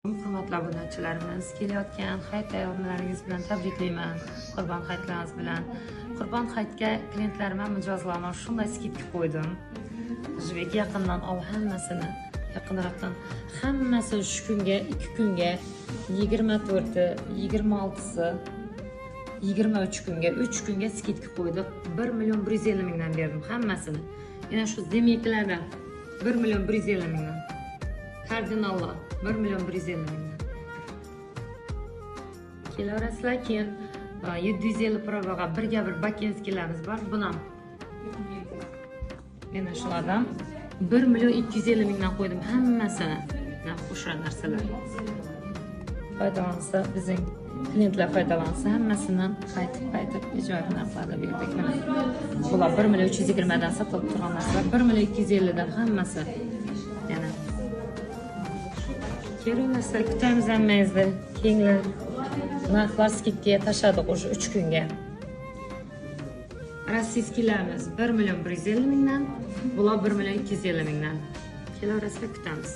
Hurmatli obunachilarimiz, kelayotgan hayit bayramlaringiz bilan tabriklayman. Qurbon hayitlaringiz bilan. Qurbon hayitga klientlarimga mijozlarga shunday skidka qo'ydim. O'zbek yaqindan ol hammasini, yaqinroqdan hammasi shu kunga, 2 kunga, 24, 26, 23 kunga, 3 kunga skidka qo'ydik. 1.150 mingdan berdim hammasini. Yana shu demiklardan 1.150 mingdan. Kardinallar 1.150 mingdan. Kelaverasizlar, keyin 750 provaga birga bir bakinskilarimiz bor. Buni mana shulardan 1.250 mingdan qo'ydim hammasini. O'sha narsalar. Foydalansa, bizning klientlar foydalansa hammasidan qaytib ijobiy narxlarda berdik. Mana bular 1.320 dan sotilib turgan narsalar 1.250 dan hammasi. Yana kelinasizlar, kutamiz hammangizni. Keyingi narxlar skidkaga tashladik o'sha 3 kunga. Rossiyskilarimiz 1.150 mingdan, bular 1.250 mingdan. Kelaverasizlar, kutamiz.